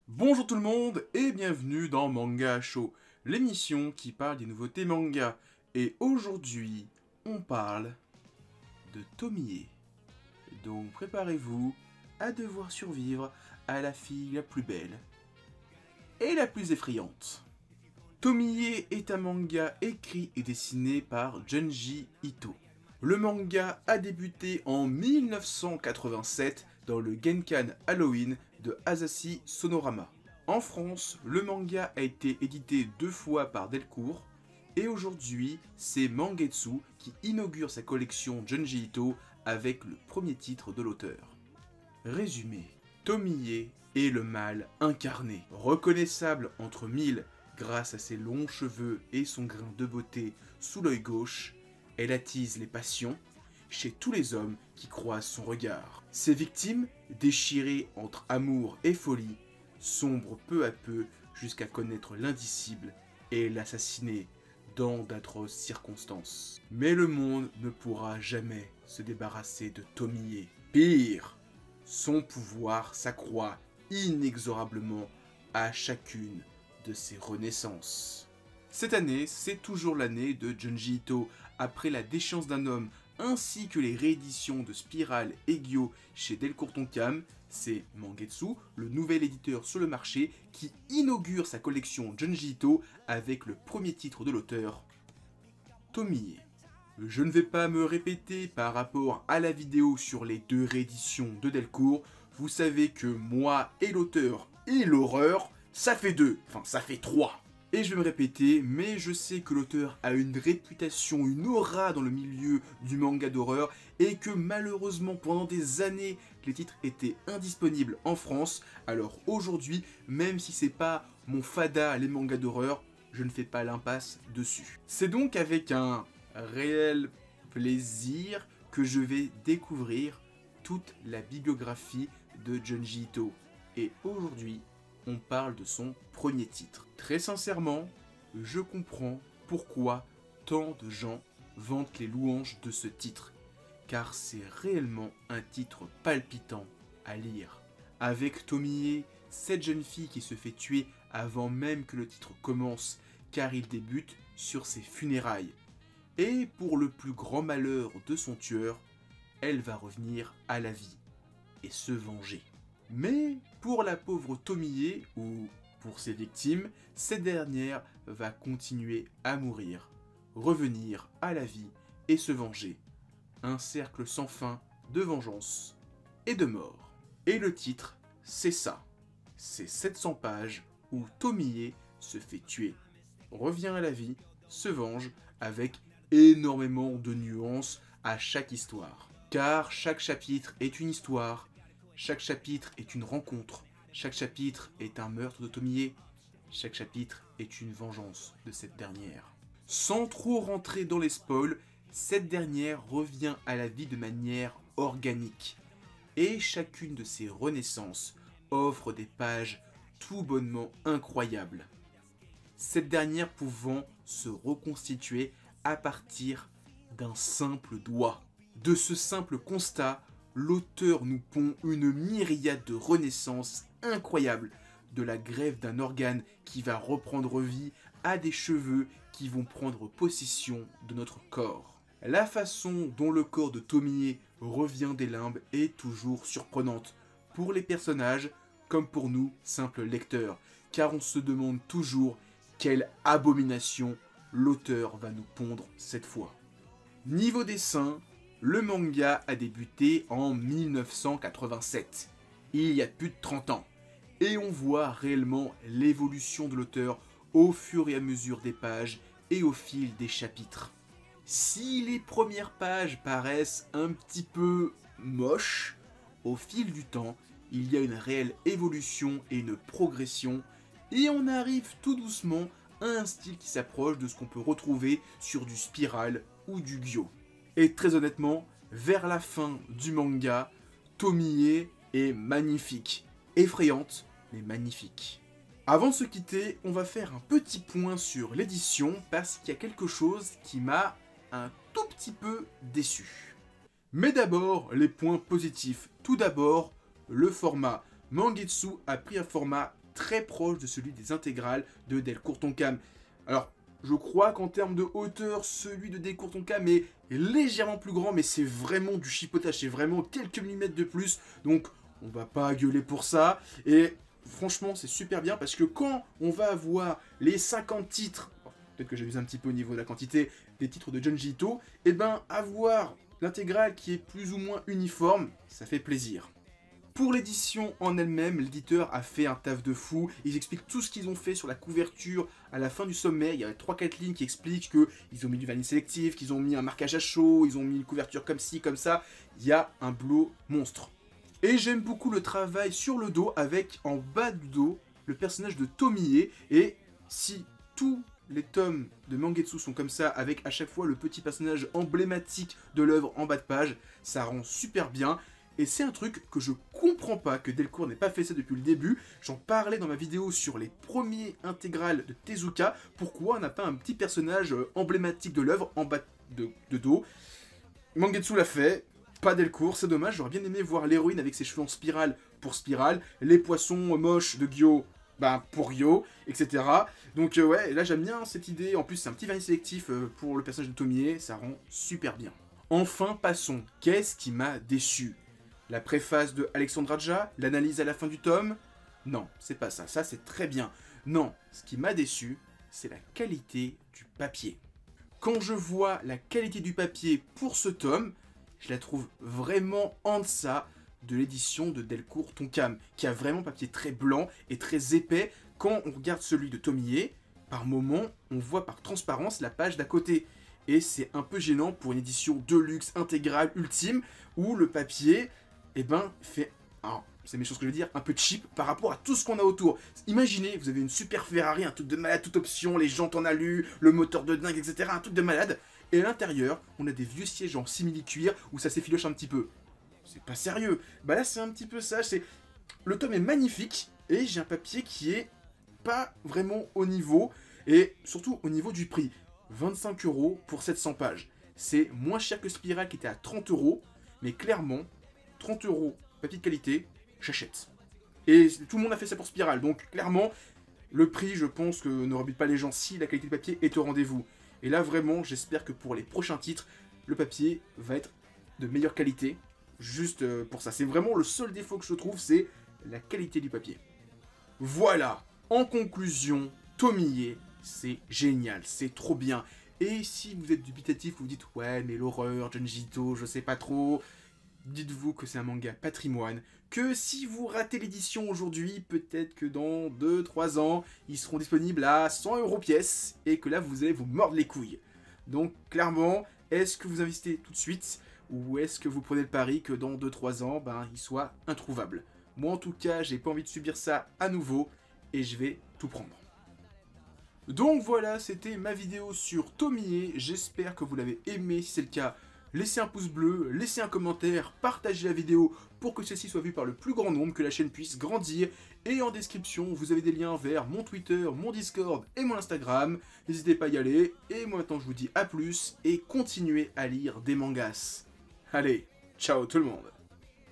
Bonjour tout le monde et bienvenue dans Manga Show, l'émission qui parle des nouveautés manga. Et aujourd'hui, on parle de Tomie. Donc préparez-vous à devoir survivre à la fille la plus belle et la plus effrayante. Tomie est un manga écrit et dessiné par Junji Ito. Le manga a débuté en 1987 dans le Genkan Halloween de Asahi Sonorama. En France, le manga a été édité 2 fois par Delcourt, et aujourd'hui, c'est Mangetsu qui inaugure sa collection Junji Ito avec le premier titre de l'auteur. Résumé, Tomie est le mal incarné, reconnaissable entre mille grâce à ses longs cheveux et son grain de beauté sous l'œil gauche. Elle attise les passions chez tous les hommes qui croisent son regard. Ses victimes, déchirées entre amour et folie, sombrent peu à peu jusqu'à connaître l'indicible et l'assassiner dans d'atroces circonstances. Mais le monde ne pourra jamais se débarrasser de Tomie. Pire, son pouvoir s'accroît inexorablement à chacune de ses renaissances. Cette année, c'est toujours l'année de Junji Ito. Après la déchéance d'un homme ainsi que les rééditions de Spirale et Gyo chez Delcourt Tonkam, c'est Mangetsu, le nouvel éditeur sur le marché, qui inaugure sa collection Junji Ito avec le premier titre de l'auteur, Tomie. Je ne vais pas me répéter par rapport à la vidéo sur les 2 rééditions de Delcourt. Vous savez que moi et l'auteur et l'horreur, ça fait 2, enfin ça fait 3. Et je vais me répéter, mais je sais que l'auteur a une réputation, une aura dans le milieu du manga d'horreur, et que malheureusement pendant des années, les titres étaient indisponibles en France. Alors aujourd'hui, même si c'est pas mon fada les mangas d'horreur, je ne fais pas l'impasse dessus. C'est donc avec un réel plaisir que je vais découvrir toute la bibliographie de Junji Ito. Et aujourd'hui, on parle de son premier titre. Très sincèrement, je comprends pourquoi tant de gens vantent les louanges de ce titre, car c'est réellement un titre palpitant à lire. Avec Tomie, cette jeune fille qui se fait tuer avant même que le titre commence, car il débute sur ses funérailles. Et pour le plus grand malheur de son tueur, elle va revenir à la vie et se venger. Mais pour la pauvre Tomie, ou pour ses victimes, cette dernière va continuer à mourir, revenir à la vie et se venger. Un cercle sans fin de vengeance et de mort. Et le titre, c'est ça. C'est 700 pages où Tomie se fait tuer, revient à la vie, se venge avec énormément de nuances à chaque histoire. Car chaque chapitre est une histoire. Chaque chapitre est une rencontre, chaque chapitre est un meurtre de Tomie, chaque chapitre est une vengeance de cette dernière. Sans trop rentrer dans les spoils, cette dernière revient à la vie de manière organique. Et chacune de ses renaissances offre des pages tout bonnement incroyables. Cette dernière pouvant se reconstituer à partir d'un simple doigt. De ce simple constat, l'auteur nous pond une myriade de renaissances incroyables, de la greffe d'un organe qui va reprendre vie à des cheveux qui vont prendre possession de notre corps. La façon dont le corps de Tomie revient des limbes est toujours surprenante, pour les personnages comme pour nous, simples lecteurs, car on se demande toujours quelle abomination l'auteur va nous pondre cette fois. Niveau dessin, le manga a débuté en 1987, il y a plus de 30 ans, et on voit réellement l'évolution de l'auteur au fur et à mesure des pages et au fil des chapitres. Si les premières pages paraissent un petit peu moches, au fil du temps, il y a une réelle évolution et une progression, et on arrive tout doucement à un style qui s'approche de ce qu'on peut retrouver sur du Spirale ou du Gyo. Et très honnêtement, vers la fin du manga, Tomie est magnifique. effrayante, mais magnifique. Avant de se quitter, on va faire un petit point sur l'édition, parce qu'il y a quelque chose qui m'a un tout petit peu déçu. Mais d'abord, les points positifs. Tout d'abord, le format. Mangetsu a pris un format très proche de celui des intégrales de Delcourt Tonkam. Alors, je crois qu'en termes de hauteur, celui de Delcourt Tonkam est légèrement plus grand, mais c'est vraiment du chipotage, c'est vraiment quelques millimètres de plus, donc on va pas gueuler pour ça. Et franchement, c'est super bien, parce que quand on va avoir les 50 titres, peut-être que j'abuse un petit peu au niveau de la quantité des titres de Junji Ito, et ben avoir l'intégrale qui est plus ou moins uniforme, ça fait plaisir. Pour l'édition en elle-même, l'éditeur a fait un taf de fou. Ils expliquent tout ce qu'ils ont fait sur la couverture à la fin du sommet. Il y a 3-4 lignes qui expliquent qu'ils ont mis du vanille sélectif, qu'ils ont mis un marquage à chaud, ils ont mis une couverture comme ci, comme ça. Il y a un boulot monstre. Et j'aime beaucoup le travail sur le dos avec, en bas du dos, le personnage de Tomie. Et si tous les tomes de Mangetsu sont comme ça, avec à chaque fois le petit personnage emblématique de l'œuvre en bas de page, ça rend super bien. Et c'est un truc que je comprends pas que Delcourt n'ait pas fait ça depuis le début. J'en parlais dans ma vidéo sur les premiers intégrales de Tezuka. Pourquoi on n'a pas un petit personnage emblématique de l'œuvre en bas de dos? Mangetsu l'a fait, pas Delcourt, c'est dommage. J'aurais bien aimé voir l'héroïne avec ses cheveux en spirale pour Spirale, les poissons moches de Gyo pour Gyo, etc. Donc ouais, là j'aime bien cette idée. En plus c'est un petit vernis sélectif pour le personnage de Tomie, ça rend super bien. Enfin passons, qu'est-ce qui m'a déçu? La préface de Alexandre Aja, l'analyse à la fin du tome? Non, c'est pas ça, ça c'est très bien. Non, ce qui m'a déçu, c'est la qualité du papier. Quand je vois la qualité du papier pour ce tome, je la trouve vraiment en deçà de l'édition de Delcourt Tonkam, qui a vraiment un papier très blanc et très épais. Quand on regarde celui de Tomie, par moment, on voit par transparence la page d'à côté. Et c'est un peu gênant pour une édition deluxe, intégrale, ultime, où le papier fait, c'est méchant ce que je veux dire, un peu cheap par rapport à tout ce qu'on a autour. Imaginez, vous avez une super Ferrari, un truc de malade, toute option, les jantes en alu, le moteur de dingue, etc. Un truc de malade. Et à l'intérieur, on a des vieux sièges en simili-cuir où ça s'effiloche un petit peu. C'est pas sérieux. Bah là, c'est un petit peu ça. Le tome est magnifique et j'ai un papier qui est pas vraiment au niveau. Et surtout au niveau du prix. 25 € pour 700 pages. C'est moins cher que Spiral qui était à 30 €. Mais clairement, 30 €, papier de qualité, j'achète. Et tout le monde a fait ça pour Spiral, donc clairement, le prix, je pense que ne rebute pas les gens si la qualité du papier est au rendez-vous. Et là, vraiment, j'espère que pour les prochains titres, le papier va être de meilleure qualité, juste pour ça. C'est vraiment le seul défaut que je trouve, c'est la qualité du papier. Voilà, en conclusion, Tomie, c'est génial, c'est trop bien. Et si vous êtes dubitatif, vous dites, ouais, mais l'horreur, Junji Ito, je sais pas trop... Dites-vous que c'est un manga patrimoine, que si vous ratez l'édition aujourd'hui, peut-être que dans 2-3 ans, ils seront disponibles à 100 € pièce, et que là, vous allez vous mordre les couilles. Donc, clairement, est-ce que vous investissez tout de suite, ou est-ce que vous prenez le pari que dans 2-3 ans, il soit introuvable? Moi, en tout cas, j'ai pas envie de subir ça à nouveau, et je vais tout prendre. Donc voilà, c'était ma vidéo sur Tomie, j'espère que vous l'avez aimé, si c'est le cas, laissez un pouce bleu, laissez un commentaire, partagez la vidéo pour que celle-ci soit vue par le plus grand nombre, que la chaîne puisse grandir. Et en description, vous avez des liens vers mon Twitter, mon Discord et mon Instagram. N'hésitez pas à y aller. Et moi maintenant, je vous dis à plus et continuez à lire des mangas. Allez, ciao tout le monde!